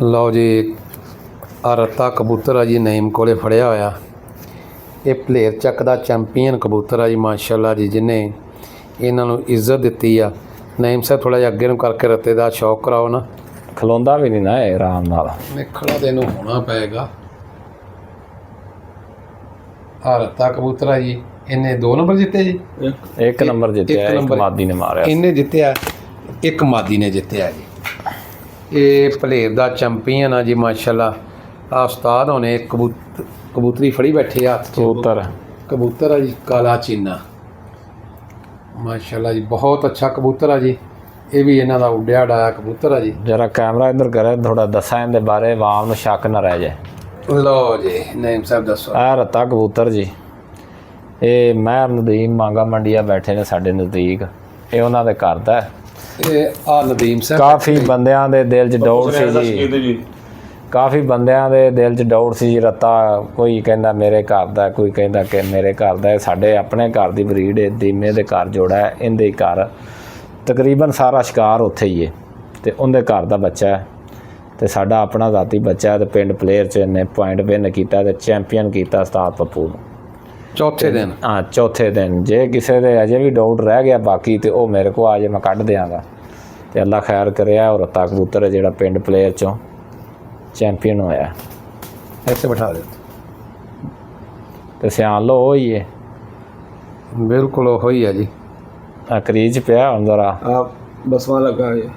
ਲਓ ਜੀ, ਆ ਰੱਤਾ ਕਬੂਤਰ ਆ ਜੀ ਨਈਮ ਕੋਲੇ ਫੜਿਆ ਹੋਇਆ। ਇਹ ਭਲੇਰ ਚੱਕ ਦਾ ਚੈਂਪੀਅਨ ਕਬੂਤਰ ਆ ਜੀ, ਮਾਸ਼ਾਅੱਲਾ ਜੀ, ਜਿਹਨੇ ਇਹਨਾਂ ਨੂੰ ਇੱਜ਼ਤ ਦਿੱਤੀ ਆ। ਨਈਮ ਸਾਹਿਬ ਥੋੜ੍ਹਾ ਜਿਹਾ ਅੱਗੇ ਨੂੰ ਕਰਕੇ ਰੱਤੇ ਦਾ ਸ਼ੌਕ ਕਰਾਓ ਨਾ। ਖਲੋਂਦਾ ਵੀ ਨਹੀਂ ਨਾ ਇਹ ਆਰਾਮ ਨਾਲ, ਨਿਖੜਾ ਤੇ ਇਹਨੂੰ ਹੋਣਾ ਪਏਗਾ। ਆ ਰੱਤਾ ਕਬੂਤਰ ਆ ਜੀ, ਇਹਨੇ 2 ਨੰਬਰ ਜਿੱਤੇ ਜੀ। 1 ਨੰਬਰ ਜਿੱਤਿਆ, ਇੱਕ ਮਾਦੀ ਨੇ ਮਾਰਿਆ। ਇਹਨੇ ਜਿੱਤਿਆ, ਇੱਕ ਮਾਦੀ ਨੇ ਜਿੱਤਿਆ ਜੀ। ਇਹ ਭਲੇਰ ਦਾ ਚੈਂਪੀਅਨ ਆ ਜੀ, ਮਾਸ਼ਾਅੱਲਾ। ਆ ਉਸਤਾਦ ਹੋਣੇ ਕਬੂਤਰੀ ਫੜੀ ਬੈਠੇ ਹੱਥ 'ਚ। ਕਬੂਤਰ ਆ ਜੀ, ਕਾਲਾ ਚੀਨਾ, ਮਾਸ਼ਾਅੱਲਾ ਜੀ, ਬਹੁਤ ਅੱਛਾ ਕਬੂਤਰ ਆ ਜੀ। ਇਹ ਵੀ ਇਹਨਾਂ ਦਾ ਉੱਡਿਆ ਉਡਾਇਆ ਕਬੂਤਰ ਆ ਜੀ। ਜਰਾ ਕੈਮਰਾ ਇੱਧਰ ਕਰੇ, ਥੋੜਾ ਦੱਸਾਂ ਇਹਦੇ ਬਾਰੇ, ਆਵਾਮ ਨੂੰ ਸ਼ੱਕ ਨਾ ਰਹਿ ਜਾਏ। ਲਓ ਜੀ ਨਈਮ ਸਾਹਿਬ ਦੱਸੋ। ਇਹ ਰੱਤਾ ਕਬੂਤਰ ਜੀ, ਇਹ ਮਹਿਰ ਨਦੀਮ ਮਾਂਗਾ ਮੰਡੀਆ ਬੈਠੇ ਨੇ ਸਾਡੇ ਨਜ਼ਦੀਕ। ਇਹ ਉਹਨਾਂ ਦੇ ਘਰ ਦਾ। ਇਹ ਆ ਨਦੀਮ ਸਾਹਿਬ, ਕਾਫੀ ਬੰਦਿਆਂ ਦੇ ਦਿਲ 'ਚ ਡਾਊਟ ਸੀ ਜੀ, ਕਾਫੀ ਬੰਦਿਆਂ ਦੇ ਦਿਲ 'ਚ ਡਾਊਟ ਸੀ ਜੀ। ਰੱਤਾ ਕੋਈ ਕਹਿੰਦਾ ਮੇਰੇ ਘਰ ਦਾ, ਕੋਈ ਕਹਿੰਦਾ ਕਿ ਮੇਰੇ ਘਰ ਦਾ। ਇਹ ਸਾਡੇ ਆਪਣੇ ਘਰ ਦੀ ਬਰੀਡ ਹੈ, ਦੀਮੇ ਦੇ ਘਰ ਜੋੜਾ ਹੈ। ਇਹਦੇ ਹੀ ਘਰ ਤਕਰੀਬਨ ਸਾਰਾ ਸ਼ਿਕਾਰ ਉੱਥੇ ਹੀ ਹੈ, ਅਤੇ ਉਹਦੇ ਘਰ ਦਾ ਬੱਚਾ ਹੈ, ਅਤੇ ਸਾਡਾ ਆਪਣਾ ਜ਼ਾਤੀ ਬੱਚਾ ਹੈ। ਅਤੇ ਪਿੰਡ ਪਲੇਅਰ 'ਚ ਇਹਨੇ ਪੁਆਇੰਟ ਵਿਨ ਕੀਤਾ ਅਤੇ ਚੈਂਪੀਅਨ ਕੀਤਾ ਉਸਤਾਦ ਪੱਪੂ ਨੂੰ ਚੌਥੇ ਦਿਨ। ਹਾਂ, ਚੌਥੇ ਦਿਨ। ਜੇ ਕਿਸੇ ਦੇ ਅਜੇ ਵੀ ਡਾਊਟ ਰਹਿ ਗਿਆ ਬਾਕੀ, ਤੇ ਉਹ ਮੇਰੇ ਕੋਲ ਆ ਜੇ, ਮੈਂ ਕੱਢ ਦਿਆਂਗਾ। ਅਤੇ ਅੱਲਾ ਖੈਰ ਕਰਿਆ। ਉਹ ਰੱਤਾ ਕਬੂਤਰ ਹੈ ਜਿਹੜਾ ਪਿੰਡ ਪਲੇਅਰ 'ਚੋਂ ਚੈਂਪੀਅਨ ਹੋਇਆ। ਇੱਥੇ ਬਿਠਾ ਦਿਓ। ਅਤੇ ਸਿਆਣ ਲਓ ਉਹ ਹੀ ਹੈ, ਬਿਲਕੁਲ ਉਹੀ ਹੈ ਜੀ। ਆ ਕਰੀਜ਼ ਪਿਆ ਹੁਣ ਜ਼ਰਾ ਆ ਬਸਵਾ ਲੱਗਾ ਹੈ।